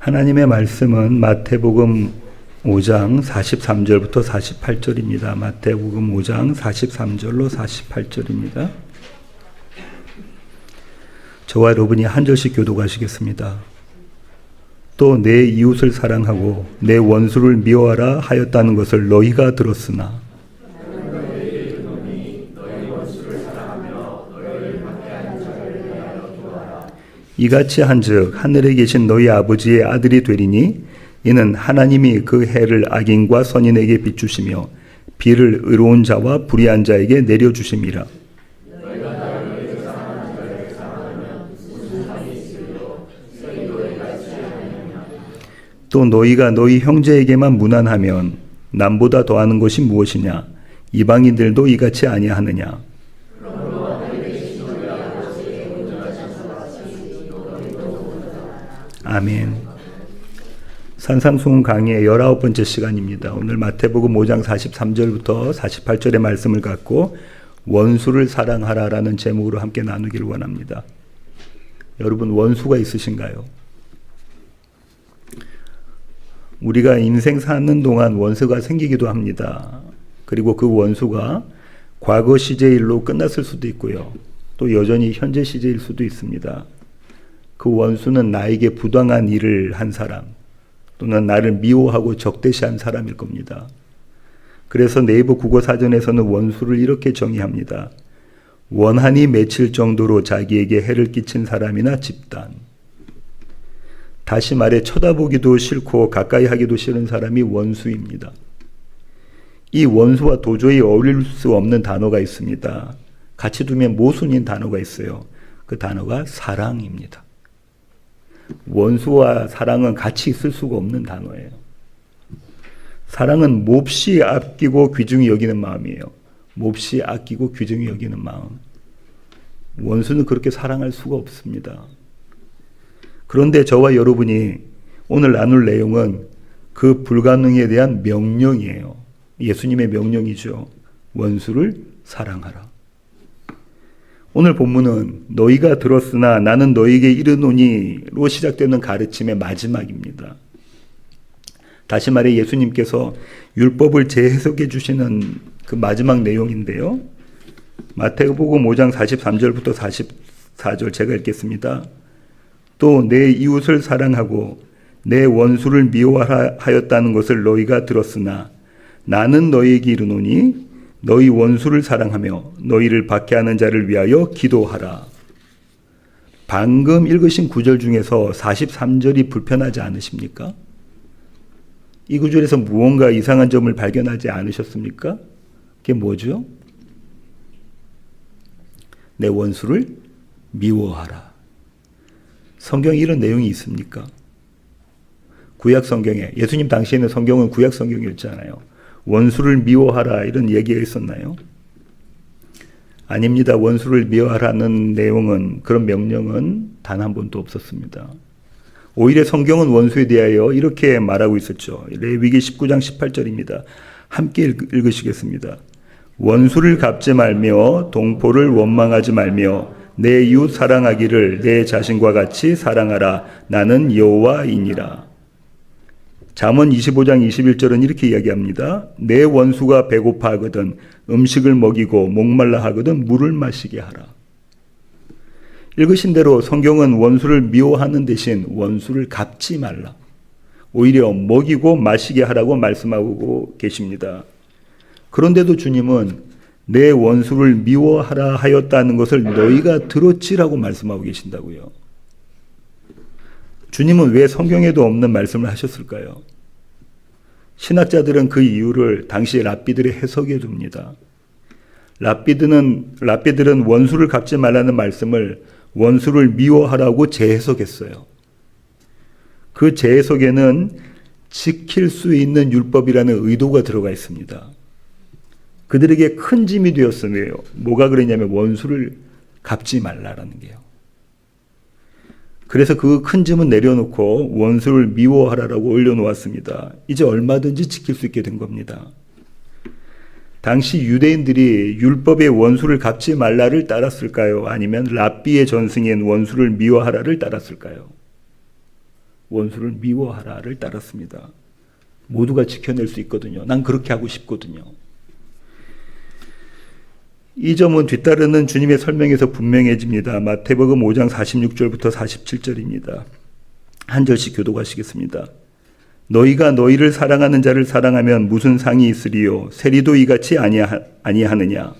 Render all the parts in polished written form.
하나님의 말씀은 마태복음 5장 43절부터 48절입니다. 마태복음 5장 43절로 48절입니다. 저와 여러분이 한 절씩 교독하시겠습니다. 또 내 이웃을 사랑하고 내 원수를 미워하라 하였다는 것을 너희가 들었으나 이같이 한즉 하늘에 계신 너희 아버지의 아들이 되리니 이는 하나님이 그 해를 악인과 선인에게 비추시며 비를 의로운 자와 불의한 자에게 내려주심이라. 또 너희가 너희 형제에게만 무난하면 남보다 더하는 것이 무엇이냐? 이방인들도 이같이 아니하느냐? 아멘. 산상수훈 강의의 19번째 시간입니다. 오늘 마태복음 5장 43절부터 48절의 말씀을 갖고 원수를 사랑하라라는 제목으로 함께 나누기를 원합니다. 여러분, 원수가 있으신가요? 우리가 인생 사는 동안 원수가 생기기도 합니다. 그리고 그 원수가 과거 시제 일로 끝났을 수도 있고요. 또 여전히 현재 시제일 수도 있습니다. 그 원수는 나에게 부당한 일을 한 사람, 또는 나를 미워하고 적대시한 사람일 겁니다. 그래서 네이버 국어사전에서는 원수를 이렇게 정의합니다. 원한이 맺힐 정도로 자기에게 해를 끼친 사람이나 집단. 다시 말해 쳐다보기도 싫고 가까이 하기도 싫은 사람이 원수입니다. 이 원수와 도저히 어울릴 수 없는 단어가 있습니다. 같이 두면 모순인 단어가 있어요. 그 단어가 사랑입니다. 원수와 사랑은 같이 있을 수가 없는 단어예요. 사랑은 몹시 아끼고 귀중히 여기는 마음이에요. 몹시 아끼고 귀중히 여기는 마음. 원수는 그렇게 사랑할 수가 없습니다. 그런데 저와 여러분이 오늘 나눌 내용은 그 불가능에 대한 명령이에요. 예수님의 명령이죠. 원수를 사랑하라. 오늘 본문은 너희가 들었으나 나는 너희에게 이르노니로 시작되는 가르침의 마지막입니다. 다시 말해 예수님께서 율법을 재해석해 주시는 그 마지막 내용인데요. 마태복음 5장 43절부터 44절 제가 읽겠습니다. 또 내 이웃을 사랑하고 내 원수를 미워하였다는 것을 너희가 들었으나 나는 너희에게 이르노니 너희 원수를 사랑하며 너희를 박해하는 자를 위하여 기도하라. 방금 읽으신 구절 중에서 43절이 불편하지 않으십니까? 이 구절에서 무언가 이상한 점을 발견하지 않으셨습니까? 그게 뭐죠? 내 원수를 미워하라. 성경에 이런 내용이 있습니까? 구약 성경에, 예수님 당시에는 성경은 구약 성경이었잖아요. 원수를 미워하라 이런 얘기가 있었나요? 아닙니다. 원수를 미워하라는 내용은, 그런 명령은 단 한 번도 없었습니다. 오히려 성경은 원수에 대하여 이렇게 말하고 있었죠. 레위기 19장 18절입니다. 함께 읽으시겠습니다. 원수를 갚지 말며 동포를 원망하지 말며 내 이웃 사랑하기를 내 자신과 같이 사랑하라. 나는 여호와이니라. 잠언 25장 21절은 이렇게 이야기합니다. 내 원수가 배고파 하거든 음식을 먹이고 목말라 하거든 물을 마시게 하라. 읽으신 대로 성경은 원수를 미워하는 대신 원수를 갚지 말라. 오히려 먹이고 마시게 하라고 말씀하고 계십니다. 그런데도 주님은 내 원수를 미워하라 하였다는 것을 너희가 들었지라고 말씀하고 계신다고요. 주님은 왜 성경에도 없는 말씀을 하셨을까요? 신학자들은 그 이유를 당시 랍비들의 해석해 줍니다. 랍비들은 원수를 갚지 말라는 말씀을 원수를 미워하라고 재해석했어요. 그 재해석에는 지킬 수 있는 율법이라는 의도가 들어가 있습니다. 그들에게 큰 짐이 되었으며 뭐가 그랬냐면 원수를 갚지 말라라는 게요. 그래서 그 큰 짐은 내려놓고 원수를 미워하라라고 올려놓았습니다. 이제 얼마든지 지킬 수 있게 된 겁니다. 당시 유대인들이 율법의 원수를 갚지 말라를 따랐을까요? 아니면 랍비의 전승인 원수를 미워하라를 따랐을까요? 원수를 미워하라를 따랐습니다. 모두가 지켜낼 수 있거든요. 난 그렇게 하고 싶거든요. 이 점은 뒤따르는 주님의 설명에서 분명해집니다. 마태복음 5장 46절부터 47절입니다. 한 절씩 교독하시겠습니다. 너희가 너희를 사랑하는 자를 사랑하면 무슨 상이 있으리요? 세리도 이같이 아니하느냐?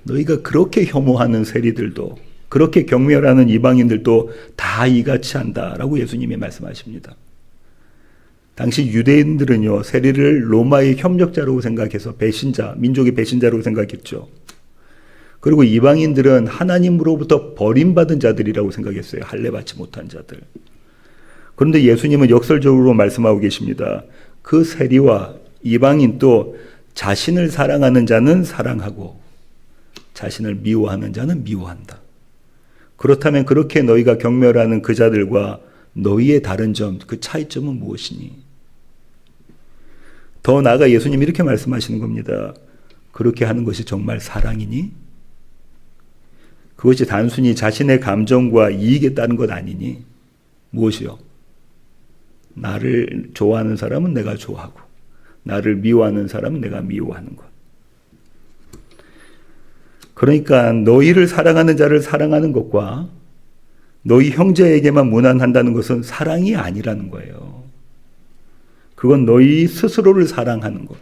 너희가 그렇게 혐오하는 세리들도 그렇게 경멸하는 이방인들도 다 이같이 한다라고 예수님이 말씀하십니다. 당시 유대인들은요, 세리를 로마의 협력자라고 생각해서 배신자, 민족의 배신자라고 생각했죠. 그리고 이방인들은 하나님으로부터 버림받은 자들이라고 생각했어요. 할례받지 못한 자들. 그런데 예수님은 역설적으로 말씀하고 계십니다. 그 세리와 이방인도 자신을 사랑하는 자는 사랑하고 자신을 미워하는 자는 미워한다. 그렇다면 그렇게 너희가 경멸하는 그 자들과 너희의 다른 점, 그 차이점은 무엇이니? 더 나아가 예수님이 이렇게 말씀하시는 겁니다. 그렇게 하는 것이 정말 사랑이니? 그것이 단순히 자신의 감정과 이익에 따른 것 아니니? 무엇이요? 나를 좋아하는 사람은 내가 좋아하고 나를 미워하는 사람은 내가 미워하는 것. 그러니까 너희를 사랑하는 자를 사랑하는 것과 너희 형제에게만 무난한다는 것은 사랑이 아니라는 거예요. 그건 너희 스스로를 사랑하는 것.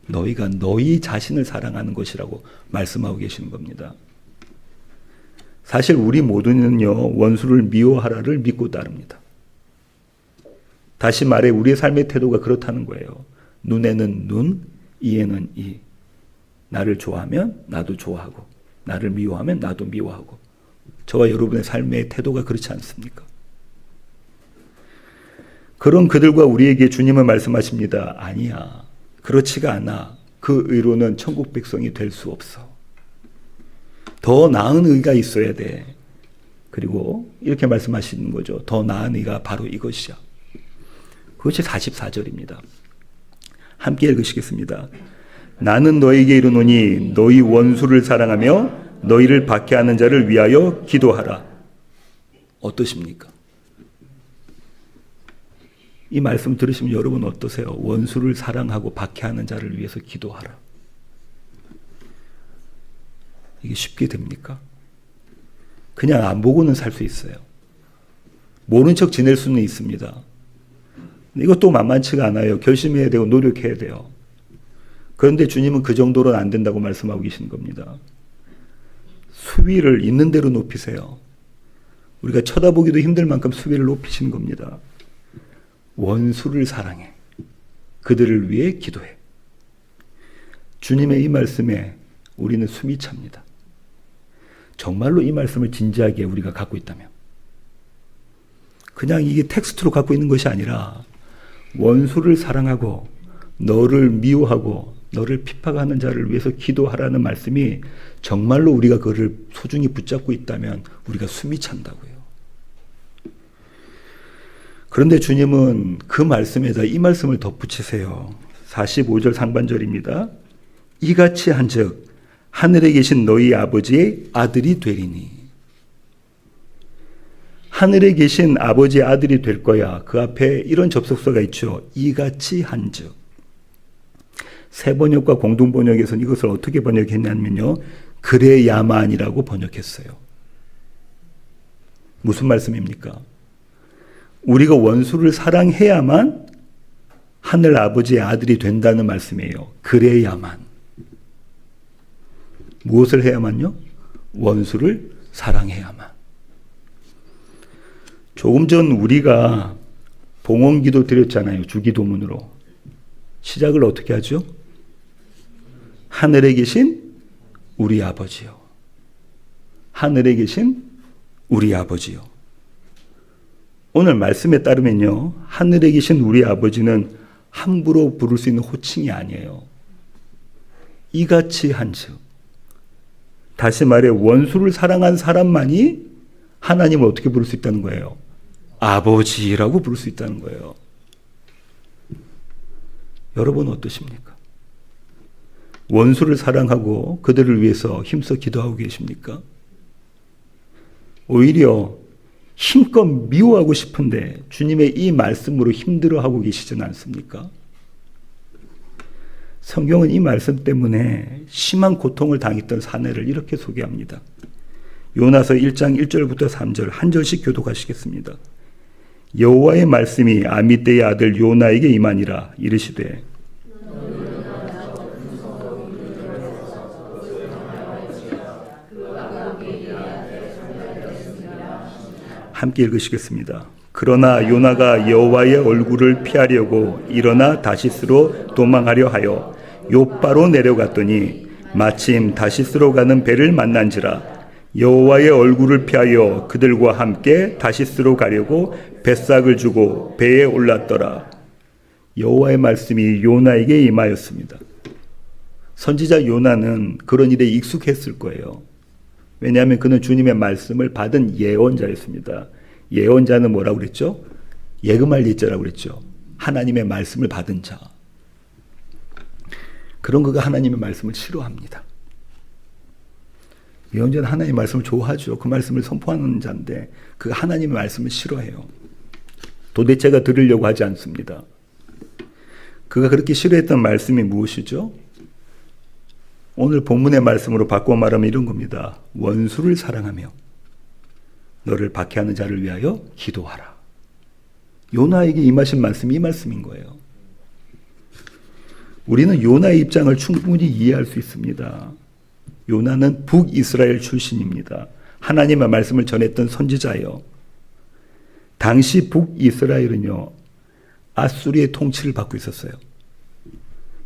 너희가 너희 자신을 사랑하는 것이라고 말씀하고 계시는 겁니다. 사실 우리 모두는요, 원수를 미워하라를 믿고 따릅니다. 다시 말해 우리의 삶의 태도가 그렇다는 거예요. 눈에는 눈, 이에는 이. 나를 좋아하면 나도 좋아하고 나를 미워하면 나도 미워하고 저와 여러분의 삶의 태도가 그렇지 않습니까? 그런 그들과 우리에게 주님은 말씀하십니다. 아니야. 그렇지가 않아. 그 의로는 천국 백성이 될 수 없어. 더 나은 의가 있어야 돼. 그리고 이렇게 말씀하시는 거죠. 더 나은 의가 바로 이것이야. 그것이 44절입니다. 함께 읽으시겠습니다. 나는 너에게 이르노니 너희 원수를 사랑하며 너희를 박해하는 자를 위하여 기도하라. 어떠십니까? 이 말씀 들으시면 여러분 어떠세요? 원수를 사랑하고 박해하는 자를 위해서 기도하라. 이게 쉽게 됩니까? 그냥 안 보고는 살 수 있어요. 모른 척 지낼 수는 있습니다. 이것도 만만치가 않아요. 결심해야 되고 노력해야 돼요. 그런데 주님은 그 정도로는 안 된다고 말씀하고 계시는 겁니다. 수위를 있는 대로 높이세요. 우리가 쳐다보기도 힘들 만큼 수위를 높이시는 겁니다. 원수를 사랑해. 그들을 위해 기도해. 주님의 이 말씀에 우리는 숨이 찹니다. 정말로 이 말씀을 진지하게 우리가 갖고 있다면. 그냥 이게 텍스트로 갖고 있는 것이 아니라 원수를 사랑하고 너를 미워하고 너를 핍박하는 자를 위해서 기도하라는 말씀이 정말로 우리가 그를 소중히 붙잡고 있다면 우리가 숨이 찬다고요. 그런데 주님은 그 말씀에다 이 말씀을 덧붙이세요. 45절 상반절입니다. 이같이 한즉 하늘에 계신 너희 아버지의 아들이 되리니. 하늘에 계신 아버지의 아들이 될 거야. 그 앞에 이런 접속사가 있죠. 이같이 한즉. 새 번역과 공동 번역에서는 이것을 어떻게 번역했냐면요. 그래야만이라고 번역했어요. 무슨 말씀입니까? 우리가 원수를 사랑해야만 하늘 아버지의 아들이 된다는 말씀이에요. 그래야만. 무엇을 해야만요? 원수를 사랑해야만. 조금 전 우리가 봉헌기도 드렸잖아요. 주기도문으로. 시작을 어떻게 하죠? 하늘에 계신 우리 아버지요. 하늘에 계신 우리 아버지요. 오늘 말씀에 따르면요. 하늘에 계신 우리 아버지는 함부로 부를 수 있는 호칭이 아니에요. 이같이 한즉. 다시 말해 원수를 사랑한 사람만이 하나님을 어떻게 부를 수 있다는 거예요? 아버지라고 부를 수 있다는 거예요. 여러분 어떠십니까? 원수를 사랑하고 그들을 위해서 힘써 기도하고 계십니까? 오히려 힘껏 미워하고 싶은데 주님의 이 말씀으로 힘들어하고 계시지는 않습니까? 성경은 이 말씀 때문에 심한 고통을 당했던 사내를 이렇게 소개합니다. 요나서 1장 1절부터 3절 한 절씩 교독하시겠습니다. 여호와의 말씀이 아미떼의 아들 요나에게 임하니라. 이르시되 함께 읽으시겠습니다. 그러나 요나가 여호와의 얼굴을 피하려고 일어나 다시스로 도망하려 하여 요바로 내려갔더니 마침 다시스로 가는 배를 만난지라. 여호와의 얼굴을 피하여 그들과 함께 다시스로 가려고 뱃삭을 주고 배에 올랐더라. 여호와의 말씀이 요나에게 임하였습니다. 선지자 요나는 그런 일에 익숙했을 거예요. 왜냐하면 그는 주님의 말씀을 받은 예언자였습니다. 예언자는 뭐라고 그랬죠? 예금할 예자라고 그랬죠. 하나님의 말씀을 받은 자. 그런 그가 하나님의 말씀을 싫어합니다. 예언자는 하나님의 말씀을 좋아하죠. 그 말씀을 선포하는 자인데 그가 하나님의 말씀을 싫어해요. 도대체가 들으려고 하지 않습니다. 그가 그렇게 싫어했던 말씀이 무엇이죠? 오늘 본문의 말씀으로 바꿔 말하면 이런 겁니다. 원수를 사랑하며 너를 박해하는 자를 위하여 기도하라. 요나에게 임하신 말씀이 이 말씀인 거예요. 우리는 요나의 입장을 충분히 이해할 수 있습니다. 요나는 북이스라엘 출신입니다. 하나님의 말씀을 전했던 선지자예요. 당시 북이스라엘은요, 아수르의 통치를 받고 있었어요.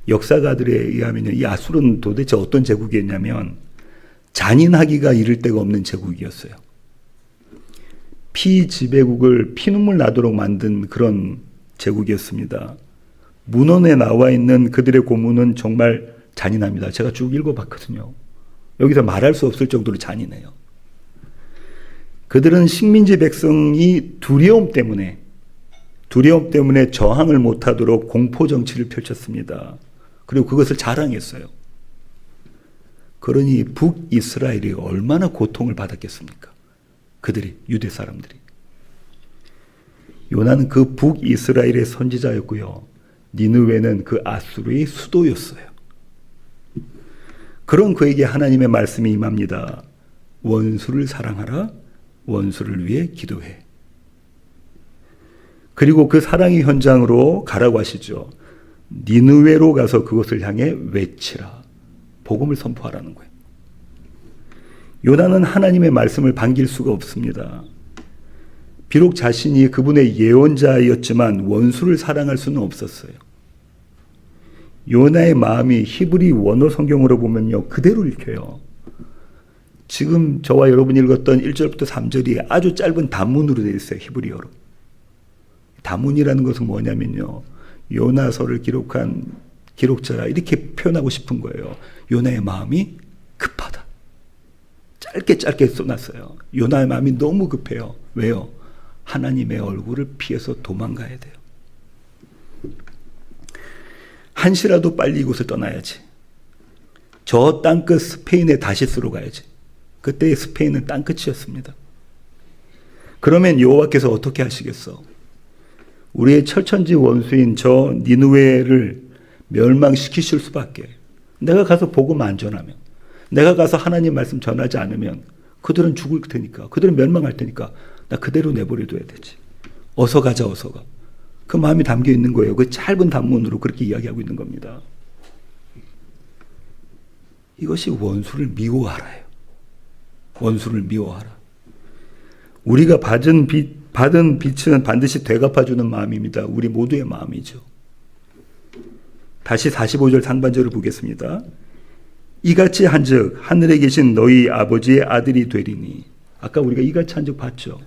역사가들에 의하면 이 아수르는 도대체 어떤 제국이었냐면 잔인하기가 이를 데가 없는 제국이었어요. 피지배국을 피눈물 나도록 만든 그런 제국이었습니다. 문헌에 나와 있는 그들의 고문은 정말 잔인합니다. 제가 쭉 읽어봤거든요. 여기서 말할 수 없을 정도로 잔인해요. 그들은 식민지 백성이 두려움 때문에 저항을 못하도록 공포 정치를 펼쳤습니다. 그리고 그것을 자랑했어요. 그러니 북이스라엘이 얼마나 고통을 받았겠습니까? 그들이, 유대 사람들이. 요나는 그 북이스라엘의 선지자였고요. 니느웨는 그 아수르의 수도였어요. 그런 그에게 하나님의 말씀이 임합니다. 원수를 사랑하라. 원수를 위해 기도해. 그리고 그 사랑의 현장으로 가라고 하시죠. 니느웨로 가서 그것을 향해 외치라. 복음을 선포하라는 거예요. 요나는 하나님의 말씀을 반길 수가 없습니다. 비록 자신이 그분의 예언자였지만 원수를 사랑할 수는 없었어요. 요나의 마음이 히브리 원어 성경으로 보면요, 그대로 읽혀요. 지금 저와 여러분이 읽었던 1절부터 3절이 아주 짧은 단문으로 되어 있어요. 히브리어로. 단문이라는 것은 뭐냐면요, 요나서를 기록한 기록자가 이렇게 표현하고 싶은 거예요. 요나의 마음이 급하다. 짧게 써놨어요. 요나의 마음이 너무 급해요. 왜요? 하나님의 얼굴을 피해서 도망가야 돼요. 한시라도 빨리 이곳을 떠나야지. 저 땅끝 스페인의 다시스로 가야지. 그때의 스페인은 땅끝이었습니다. 그러면 여호와께서 어떻게 하시겠어? 우리의 철천지 원수인 저 니느웨를 멸망시키실 수밖에. 내가 가서 복음 안 전하면, 내가 가서 하나님 말씀 전하지 않으면 그들은 죽을 테니까, 그들은 멸망할 테니까 나 그대로 내버려둬야 되지. 어서 가자, 어서 가. 그 마음이 담겨 있는 거예요. 그 짧은 단문으로 그렇게 이야기하고 있는 겁니다. 이것이 원수를 미워하라예요. 원수를 미워하라. 우리가 받은 빛은 반드시 되갚아주는 마음입니다. 우리 모두의 마음이죠. 다시 45절 상반절을 보겠습니다. 이같이 한즉 하늘에 계신 너희 아버지의 아들이 되리니. 아까 우리가 이같이 한즉 봤죠.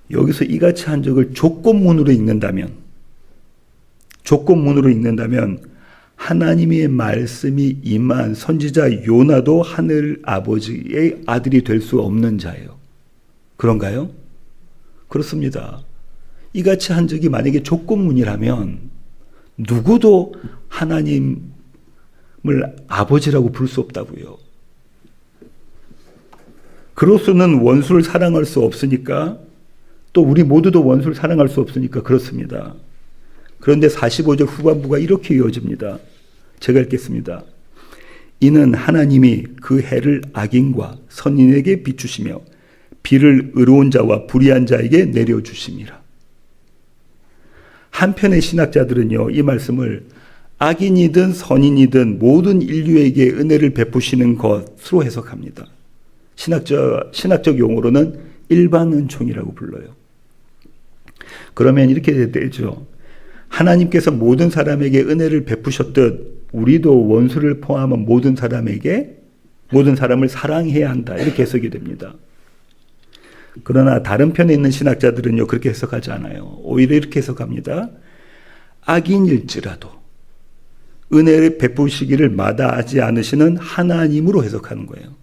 여기서 이같이 한적을 조건문으로 읽는다면 하나님의 말씀이 임한 선지자 요나도 하늘 아버지의 아들이 될 수 없는 자예요. 그런가요? 그렇습니다. 이같이 한적이 만약에 조건문이라면 누구도 하나님을 아버지라고 부를 수 없다고요. 그로서는 원수를 사랑할 수 없으니까, 또 우리 모두도 원수를 사랑할 수 없으니까 그렇습니다. 그런데 45절 후반부가 이렇게 이어집니다. 제가 읽겠습니다. 이는 하나님이 그 해를 악인과 선인에게 비추시며 비를 의로운 자와 불의한 자에게 내려주심이라. 한편의 신학자들은요, 이 말씀을 악인이든 선인이든 모든 인류에게 은혜를 베푸시는 것으로 해석합니다. 신학적 용어로는 일반 은총이라고 불러요. 그러면 이렇게 되죠. 하나님께서 모든 사람에게 은혜를 베푸셨듯 우리도 원수를 포함한 모든 사람을 사랑해야 한다. 이렇게 해석이 됩니다. 그러나 다른 편에 있는 신학자들은요, 그렇게 해석하지 않아요. 오히려 이렇게 해석합니다. 악인일지라도 은혜를 베푸시기를 마다하지 않으시는 하나님으로 해석하는 거예요.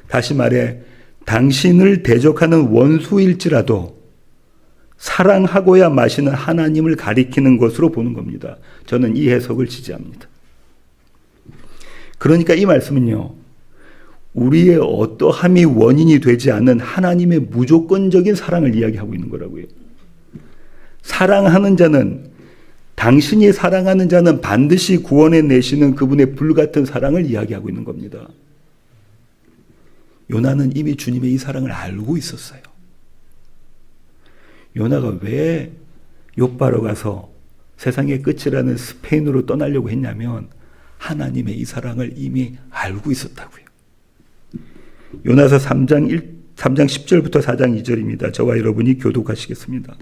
다시 말해, 당신을 대적하는 원수일지라도 사랑하고야 마시는 하나님을 가리키는 것으로 보는 겁니다. 저는 이 해석을 지지합니다. 그러니까 이 말씀은요, 우리의 어떠함이 원인이 되지 않는 하나님의 무조건적인 사랑을 이야기하고 있는 거라고요. 사랑하는 자는, 당신이 사랑하는 자는 반드시 구원해 내시는 그분의 불같은 사랑을 이야기하고 있는 겁니다. 요나는 이미 주님의 이 사랑을 알고 있었어요. 요나가 왜 욥바로 가서 세상의 끝이라는 스페인으로 떠나려고 했냐면 하나님의 이 사랑을 이미 알고 있었다고요. 요나서 3장 10절부터 4장 2절입니다. 저와 여러분이 교독하시겠습니다.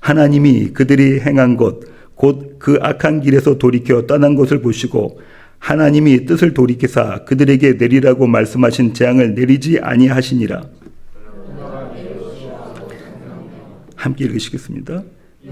하나님이 그들이 행한 것, 곧 그 악한 길에서 돌이켜 떠난 것을 보시고 하나님이 뜻을 돌이키사 그들에게 내리라고 말씀하신 재앙을 내리지 아니하시니라. 함께 읽으시겠습니다.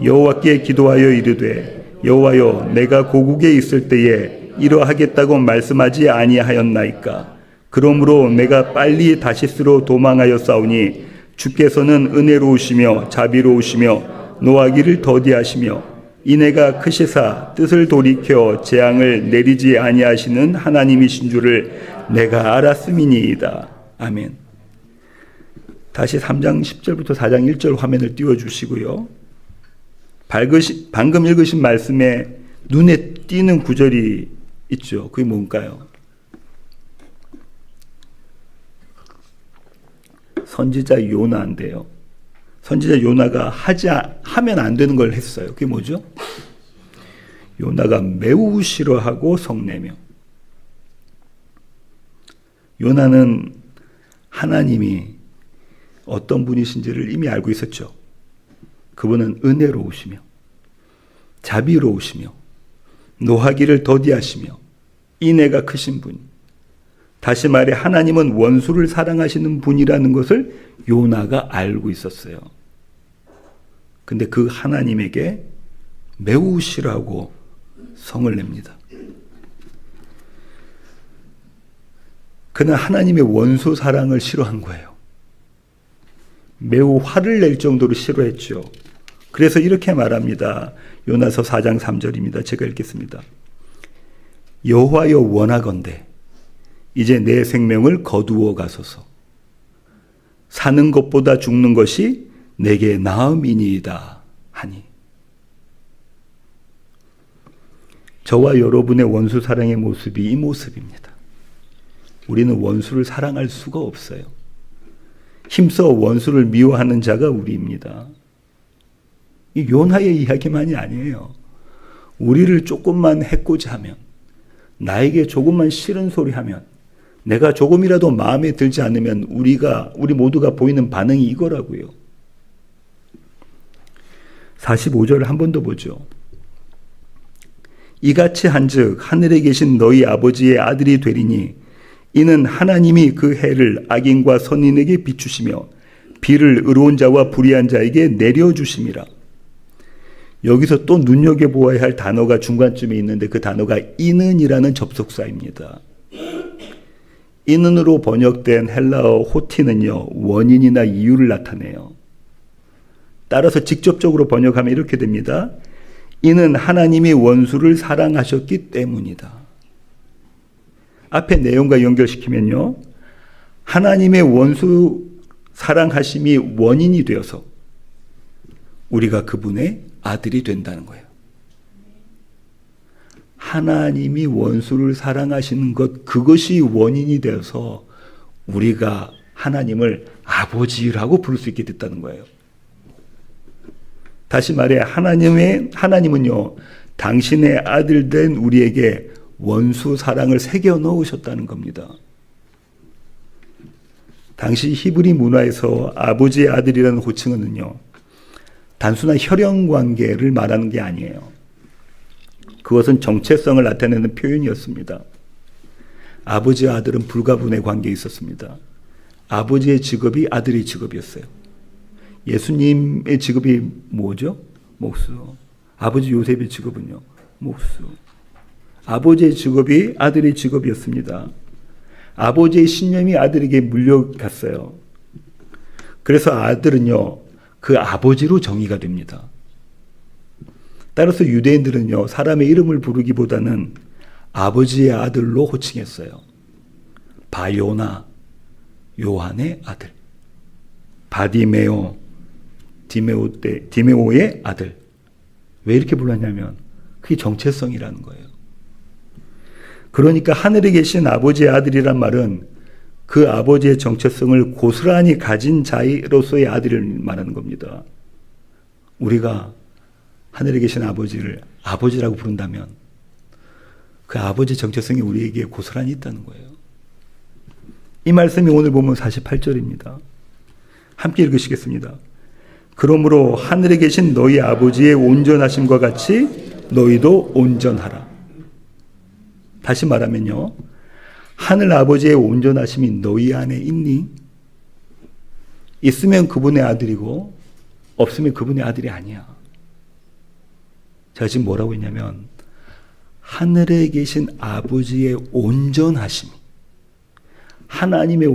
여호와께 기도하여 이르되 여호와여, 내가 고국에 있을 때에 이러하겠다고 말씀하지 아니하였나이까. 그러므로 내가 빨리 다시스로 도망하여 싸우니 주께서는 은혜로우시며 자비로우시며 노하기를 더디하시며 이내가 크시사 뜻을 돌이켜 재앙을 내리지 아니하시는 하나님이신 줄을 내가 알았음이니이다. 아멘. 다시 3장 10절부터 4장 1절 화면을 띄워주시고요. 방금 읽으신 말씀에 눈에 띄는 구절이 있죠. 그게 뭔가요? 선지자 요나인데요. 선지자 요나가 하면 안 되는 걸 했어요. 그게 뭐죠? 요나가 매우 싫어하고 성내며. 요나는 하나님이 어떤 분이신지를 이미 알고 있었죠. 그분은 은혜로우시며 자비로우시며 노하기를 더디하시며 인애가 크신 분. 다시 말해 하나님은 원수를 사랑하시는 분이라는 것을 요나가 알고 있었어요. 근데 그 하나님에게 매우 싫어하고 성을 냅니다. 그는 하나님의 원수 사랑을 싫어한 거예요. 매우 화를 낼 정도로 싫어했죠. 그래서 이렇게 말합니다. 요나서 4장 3절입니다. 제가 읽겠습니다. 여호와여, 원하건대 이제 내 생명을 거두어 가소서. 사는 것보다 죽는 것이 내게 나음이니이다 하니. 저와 여러분의 원수 사랑의 모습이 이 모습입니다. 우리는 원수를 사랑할 수가 없어요. 힘써 원수를 미워하는 자가 우리입니다. 이 요나의 이야기만이 아니에요. 우리를 조금만 해코지 하면, 나에게 조금만 싫은 소리 하면, 내가 조금이라도 마음에 들지 않으면 우리 모두가 보이는 반응이 이거라고요. 45절을 한 번 더 보죠. 이같이 한즉 하늘에 계신 너희 아버지의 아들이 되리니 이는 하나님이 그 해를 악인과 선인에게 비추시며 비를 의로운 자와 불의한 자에게 내려주심이라. 여기서 또 눈여겨보아야 할 단어가 중간쯤에 있는데 그 단어가 이는이라는 접속사입니다. 이는으로 번역된 헬라어 호티는요, 원인이나 이유를 나타내요. 따라서 직접적으로 번역하면 이렇게 됩니다. 이는 하나님이 원수를 사랑하셨기 때문이다. 앞에 내용과 연결시키면요, 하나님의 원수 사랑하심이 원인이 되어서 우리가 그분의 아들이 된다는 거예요. 하나님이 원수를 사랑하시는 것, 그것이 원인이 되어서 우리가 하나님을 아버지라고 부를 수 있게 됐다는 거예요. 다시 말해 하나님은요, 당신의 아들 된 우리에게 원수 사랑을 새겨 넣으셨다는 겁니다. 당시 히브리 문화에서 아버지의 아들이라는 호칭은요, 단순한 혈연 관계를 말하는 게 아니에요. 그것은 정체성을 나타내는 표현이었습니다. 아버지와 아들은 불가분의 관계에 있었습니다. 아버지의 직업이 아들의 직업이었어요. 예수님의 직업이 뭐죠? 목수. 아버지 요셉의 직업은요? 목수. 아버지의 직업이 아들의 직업이었습니다. 아버지의 신념이 아들에게 물려갔어요. 그래서 아들은요, 그 아버지로 정의가 됩니다. 따라서 유대인들은요, 사람의 이름을 부르기보다는 아버지의 아들로 호칭했어요. 바요나, 요한의 아들. 바디메오, 디메오의 아들. 왜 이렇게 불렀냐면 그게 정체성이라는 거예요. 그러니까 하늘에 계신 아버지의 아들이란 말은 그 아버지의 정체성을 고스란히 가진 자로서의 아들을 말하는 겁니다. 우리가 하늘에 계신 아버지를 아버지라고 부른다면 그 아버지의 정체성이 우리에게 고스란히 있다는 거예요. 이 말씀이 오늘 보면 48절입니다. 함께 읽으시겠습니다. 그러므로 하늘에 계신 너희 아버지의 온전하심과 같이 너희도 온전하라. 다시 말하면요, 하늘 아버지의 온전하심이 너희 안에 있니? 있으면 그분의 아들이고 없으면 그분의 아들이 아니야. 제가 지금 뭐라고 했냐면 하늘에 계신 아버지의 온전하심, 하나님의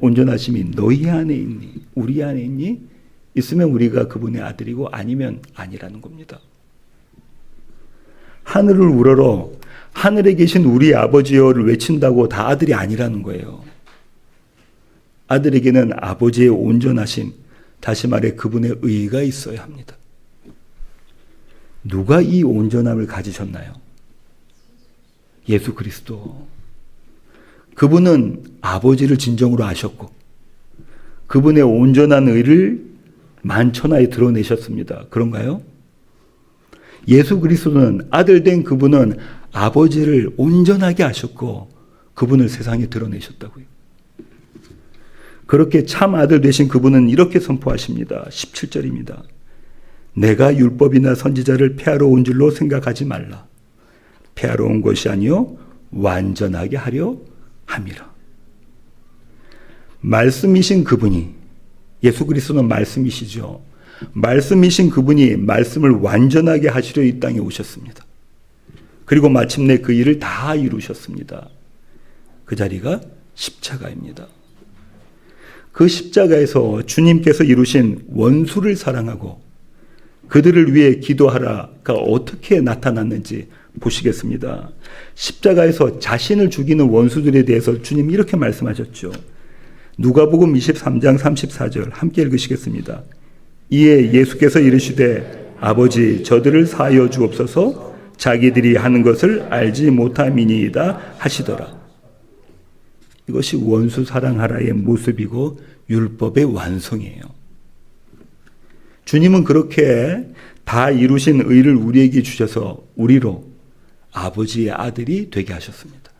온전하심이 너희 안에 있니? 우리 안에 있니? 있으면 우리가 그분의 아들이고 아니면 아니라는 겁니다. 하늘을 우러러 하늘에 계신 우리 아버지여를 외친다고 다 아들이 아니라는 거예요. 아들에게는 아버지의 온전하심, 다시 말해 그분의 의가 있어야 합니다. 누가 이 온전함을 가지셨나요? 예수 그리스도. 그분은 아버지를 진정으로 아셨고 그분의 온전한 의를 만천하에 드러내셨습니다. 그런가요? 예수 그리스도는 아들 된 그분은 아버지를 온전하게 아셨고 그분을 세상에 드러내셨다고요. 그렇게 참 아들 되신 그분은 이렇게 선포하십니다. 17절입니다. 내가 율법이나 선지자를 폐하러 온 줄로 생각하지 말라. 폐하러 온 것이 아니요 완전하게 하려 함이라. 말씀이신 그분이, 예수 그리스도는 말씀이시죠. 말씀이신 그분이 말씀을 완전하게 하시려 이 땅에 오셨습니다. 그리고 마침내 그 일을 다 이루셨습니다. 그 자리가 십자가입니다. 그 십자가에서 주님께서 이루신 원수를 사랑하고 그들을 위해 기도하라가 어떻게 나타났는지 보시겠습니다. 십자가에서 자신을 죽이는 원수들에 대해서 주님이 이렇게 말씀하셨죠. 누가복음 23장 34절 함께 읽으시겠습니다. 이에 예수께서 이르시되 아버지 저들을 사하여 주옵소서 자기들이 하는 것을 알지 못함이니이다 하시더라. 이것이 원수 사랑하라의 모습이고 율법의 완성이에요. 주님은 그렇게 다 이루신 의를 우리에게 주셔서 우리로 아버지의 아들이 되게 하셨습니다.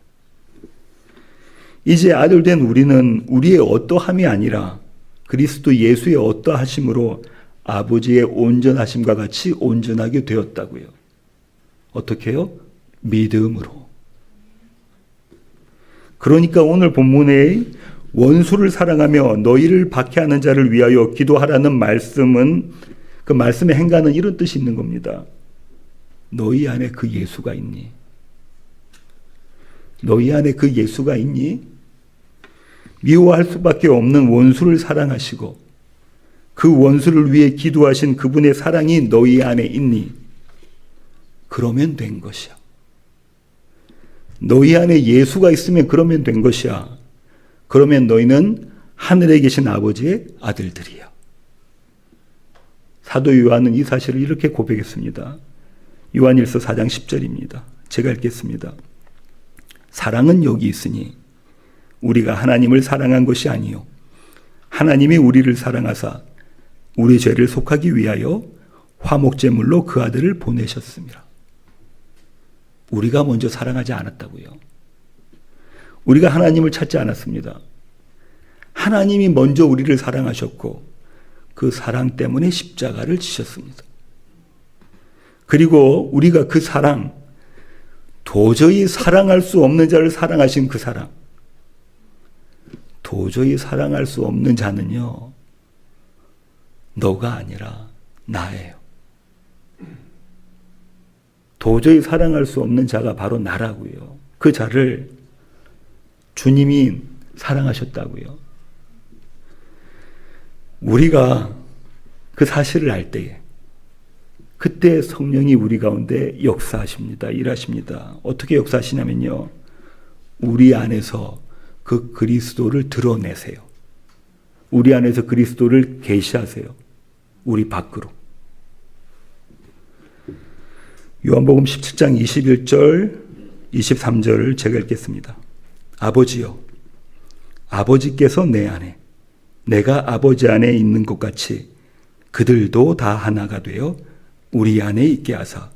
이제 아들 된 우리는 우리의 어떠함이 아니라 그리스도 예수의 어떠하심으로 아버지의 온전하심과 같이 온전하게 되었다고요. 어떻게 해요? 믿음으로. 그러니까 오늘 본문에 원수를 사랑하며 너희를 박해하는 자를 위하여 기도하라는 말씀은, 그 말씀의 행간은 이런 뜻이 있는 겁니다. 너희 안에 그 예수가 있니? 너희 안에 그 예수가 있니? 미워할 수밖에 없는 원수를 사랑하시고 그 원수를 위해 기도하신 그분의 사랑이 너희 안에 있니? 그러면 된 것이야. 너희 안에 예수가 있으면 그러면 된 것이야. 그러면 너희는 하늘에 계신 아버지의 아들들이야. 사도 요한은 이 사실을 이렇게 고백했습니다. 요한일서 4장 10절입니다. 제가 읽겠습니다. 사랑은 여기 있으니 우리가 하나님을 사랑한 것이 아니요 하나님이 우리를 사랑하사 우리 죄를 속하기 위하여 화목제물로 그 아들을 보내셨습니다. 우리가 먼저 사랑하지 않았다고요. 우리가 하나님을 찾지 않았습니다. 하나님이 먼저 우리를 사랑하셨고 그 사랑 때문에 십자가를 지셨습니다. 그리고 우리가 그 사랑, 도저히 사랑할 수 없는 자를 사랑하신 그 사랑, 도저히 사랑할 수 없는 자는요, 너가 아니라 나예요. 도저히 사랑할 수 없는 자가 바로 나라고요. 그 자를 주님이 사랑하셨다고요. 우리가 그 사실을 알 때에 그때 성령이 우리 가운데 역사하십니다. 일하십니다. 어떻게 역사하시냐면요. 우리 안에서 그 그리스도를 드러내세요. 우리 안에서 그리스도를 계시하세요. 우리 밖으로. 요한복음 17장 21절 23절을 제가 읽겠습니다. 아버지여, 아버지께서 내 안에, 내가 아버지 안에 있는 것 같이 그들도 다 하나가 되어 우리 안에 있게 하사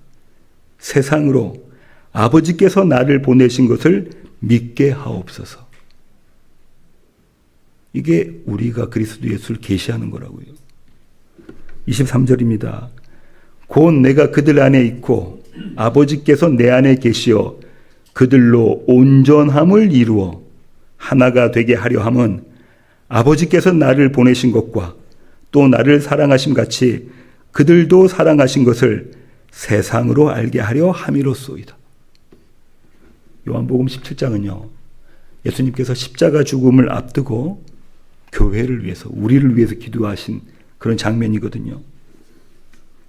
세상으로 아버지께서 나를 보내신 것을 믿게 하옵소서. 이게 우리가 그리스도 예수를 계시하는 거라고요. 23절입니다. 곧 내가 그들 안에 있고 아버지께서 내 안에 계시어 그들로 온전함을 이루어 하나가 되게 하려 함은 아버지께서 나를 보내신 것과 또 나를 사랑하심 같이 그들도 사랑하신 것을 세상으로 알게 하려 함이로소이다. 요한복음 17장은요. 예수님께서 십자가 죽음을 앞두고 교회를 위해서, 우리를 위해서 기도하신 그런 장면이거든요.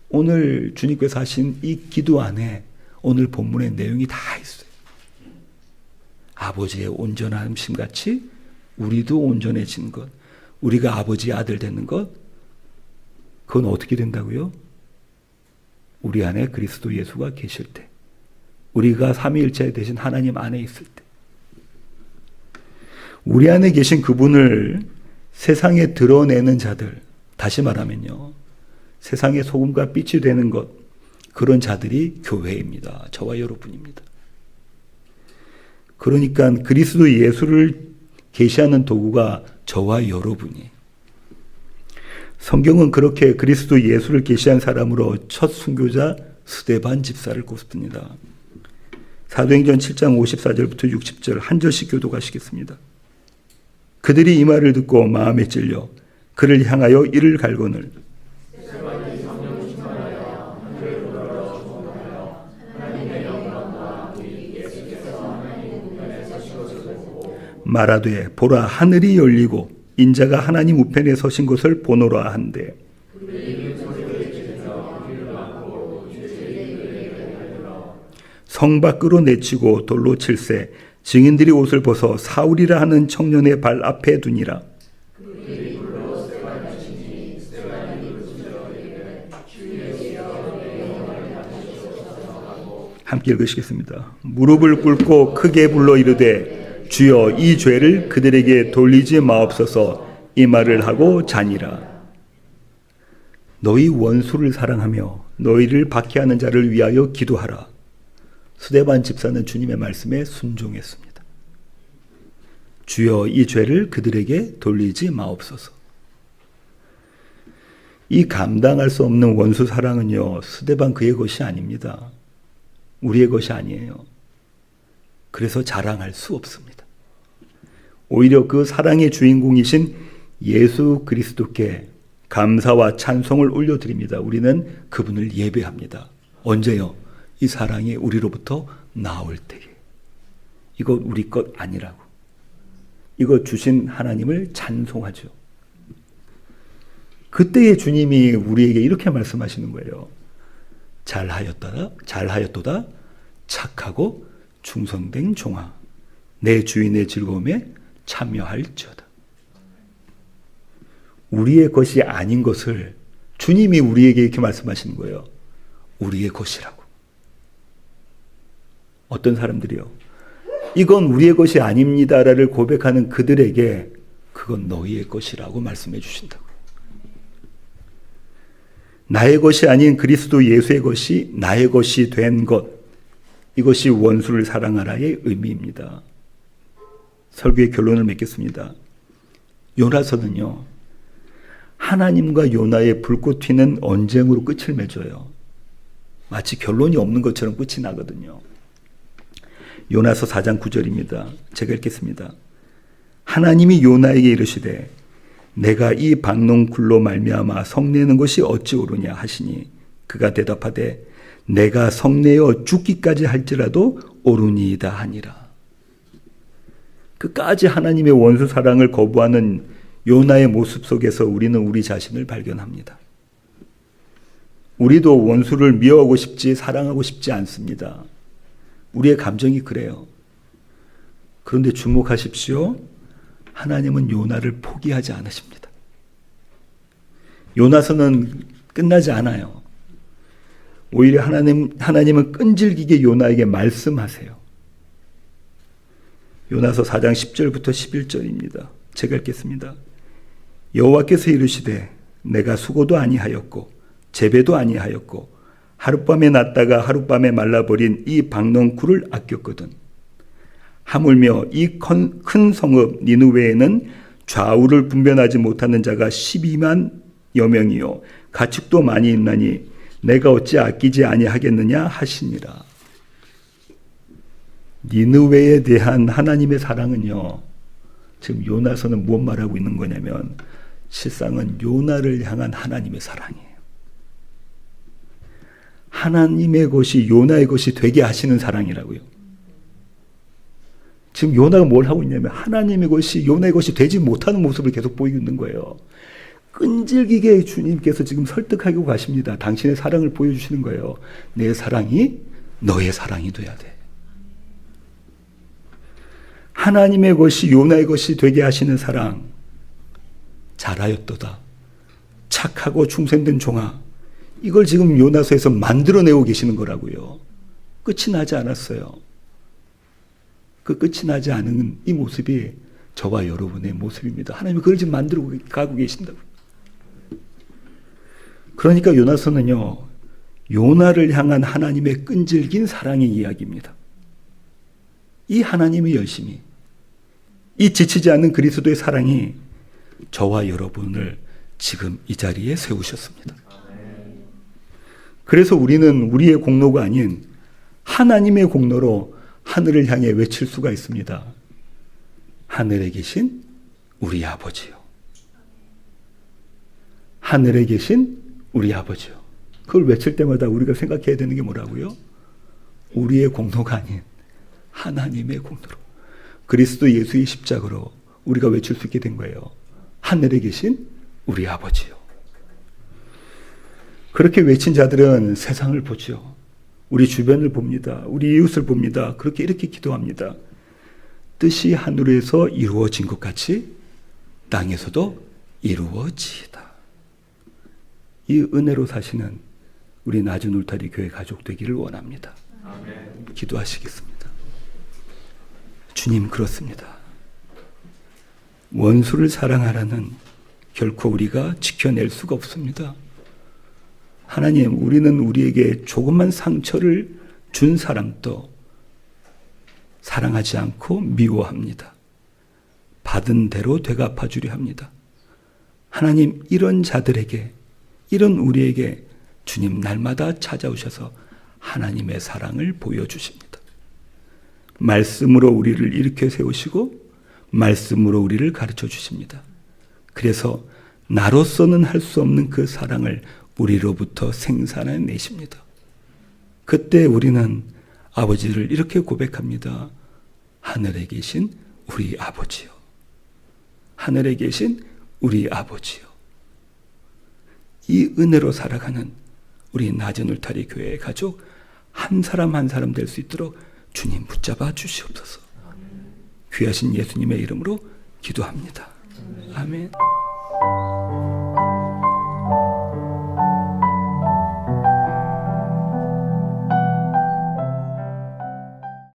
오늘 주님께서 하신 이 기도 안에 오늘 본문의 내용이 다 있어요. 아버지의 온전하심 같이 우리도 온전해진 것, 우리가 아버지의 아들 되는 것, 그건 어떻게 된다고요? 우리 안에 그리스도 예수가 계실 때, 우리가 삼위일체 되신 하나님 안에 있을 때, 우리 안에 계신 그분을 세상에 드러내는 자들, 다시 말하면요, 세상의 소금과 빛이 되는 것, 그런 자들이 교회입니다. 저와 여러분입니다. 그러니까 그리스도 예수를 계시하는 도구가 저와 여러분이에요. 성경은 그렇게 그리스도 예수를 계시한 사람으로 첫 순교자 스데반 집사를 꼽습니다. 사도행전 7장 54절부터 60절 한 절씩 교독하시겠습니다. 그들이 이 말을 듣고 마음에 찔려 그를 향하여 이를 갈거늘 말하되 보라 하늘이 열리고 인자가 하나님 우편에 서신 것을 보노라 한대 성 밖으로 내치고 돌로 칠세 증인들이 옷을 벗어 사울이라 하는 청년의 발 앞에 두니라. 함께 읽으시겠습니다. 무릎을 꿇고 크게 불러 이르되 주여 이 죄를 그들에게 돌리지 마옵소서 이 말을 하고 자니라. 너희 원수를 사랑하며 너희를 박해하는 자를 위하여 기도하라. 스데반 집사는 주님의 말씀에 순종했습니다. 주여 이 죄를 그들에게 돌리지 마옵소서. 이 감당할 수 없는 원수 사랑은요, 스데반 그의 것이 아닙니다. 우리의 것이 아니에요. 그래서 자랑할 수 없습니다. 오히려 그 사랑의 주인공이신 예수 그리스도께 감사와 찬송을 올려드립니다. 우리는 그분을 예배합니다. 언제요? 이 사랑이 우리로부터 나올 때에. 이거 우리 것 아니라고. 이거 주신 하나님을 찬송하죠. 그때에 주님이 우리에게 이렇게 말씀하시는 거예요. 잘하였도다 착하고 충성된 종아 내 주인의 즐거움에 참여할지어다. 우리의 것이 아닌 것을 주님이 우리에게 이렇게 말씀하시는 거예요. 우리의 것이라고. 어떤 사람들이요, 이건 우리의 것이 아닙니다를 고백하는 그들에게 그건 너희의 것이라고 말씀해 주신다고요. 나의 것이 아닌 그리스도 예수의 것이 나의 것이 된 것, 이것이 원수를 사랑하라의 의미입니다. 설교의 결론을 맺겠습니다. 요나서는요, 하나님과 요나의 불꽃 튀는 언쟁으로 끝을 맺어요. 마치 결론이 없는 것처럼 끝이 나거든요. 요나서 4장 9절입니다. 제가 읽겠습니다. 하나님이 요나에게 이르시되 내가 이 박농쿨로 말미암아 성내는 것이 어찌 옳으냐 하시니 그가 대답하되 내가 성내어 죽기까지 할지라도 옳으니이다 하니라. 끝까지 하나님의 원수 사랑을 거부하는 요나의 모습 속에서 우리는 우리 자신을 발견합니다. 우리도 원수를 미워하고 싶지 사랑하고 싶지 않습니다. 우리의 감정이 그래요. 그런데 주목하십시오. 하나님은 요나를 포기하지 않으십니다. 요나서는 끝나지 않아요. 오히려 하나님은 끈질기게 요나에게 말씀하세요. 요나서 4장 10절부터 11절입니다. 제가 읽겠습니다. 여호와께서 이르시되 내가 수고도 아니하였고 재배도 아니하였고 하룻밤에 났다가 하룻밤에 말라버린 이 박농쿨을 아꼈거든. 하물며 이 큰 성읍 니느웨에는 좌우를 분별하지 못하는 자가 12만 여명이요 가축도 많이 있나니 내가 어찌 아끼지 아니하겠느냐 하시니라. 니느웨에 대한 하나님의 사랑은요, 지금 요나서는 무엇 말하고 있는 거냐면 실상은 요나를 향한 하나님의 사랑이에요. 하나님의 것이 요나의 것이 되게 하시는 사랑이라고요. 지금 요나가 뭘 하고 있냐면 하나님의 것이 요나의 것이 되지 못하는 모습을 계속 보이고 있는 거예요. 끈질기게 주님께서 지금 설득하고 가십니다. 당신의 사랑을 보여주시는 거예요. 내 사랑이 너의 사랑이 돼야 돼. 하나님의 것이 요나의 것이 되게 하시는 사랑. 잘하였도다. 착하고 충성된 종아. 이걸 지금 요나서에서 만들어내고 계시는 거라고요. 끝이 나지 않았어요. 그 끝이 나지 않은 이 모습이 저와 여러분의 모습입니다. 하나님이 그걸 지금 만들고 가고 계신다고. 그러니까 요나서는요, 요나를 향한 하나님의 끈질긴 사랑의 이야기입니다. 이 하나님의 열심이, 이 지치지 않는 그리스도의 사랑이 저와 여러분을 지금 이 자리에 세우셨습니다. 그래서 우리는 우리의 공로가 아닌 하나님의 공로로 하늘을 향해 외칠 수가 있습니다. 하늘에 계신 우리 아버지요. 하늘에 계신 우리 아버지요. 그걸 외칠 때마다 우리가 생각해야 되는 게 뭐라고요? 우리의 공로가 아닌 하나님의 공로로, 그리스도 예수의 십자가로 우리가 외칠 수 있게 된 거예요. 하늘에 계신 우리 아버지요. 그렇게 외친 자들은 세상을 보죠. 우리 주변을 봅니다. 우리 이웃을 봅니다. 그렇게 이렇게 기도합니다. 뜻이 하늘에서 이루어진 것 같이 땅에서도 이루어지이다. 이 은혜로 사시는 우리 낮은 울타리 교회 가족 되기를 원합니다. 아멘. 기도하시겠습니다. 주님, 그렇습니다. 원수를 사랑하라는 결코 우리가 지켜낼 수가 없습니다. 하나님, 우리는 우리에게 조금만 상처를 준 사람도 사랑하지 않고 미워합니다. 받은 대로 되갚아 주려 합니다. 하나님, 이런 자들에게, 이런 우리에게 주님 날마다 찾아오셔서 하나님의 사랑을 보여주십니다. 말씀으로 우리를 일으켜 세우시고 말씀으로 우리를 가르쳐 주십니다. 그래서 나로서는 할 수 없는 그 사랑을 우리로부터 생산해내십니다. 그때 우리는 아버지를 이렇게 고백합니다. 하늘에 계신 우리 아버지요. 하늘에 계신 우리 아버지요. 이 은혜로 살아가는 우리 낮은 울타리 교회의 가족 한 사람 한 사람 될 수 있도록 주님 붙잡아 주시옵소서. 귀하신 예수님의 이름으로 기도합니다. 아멘.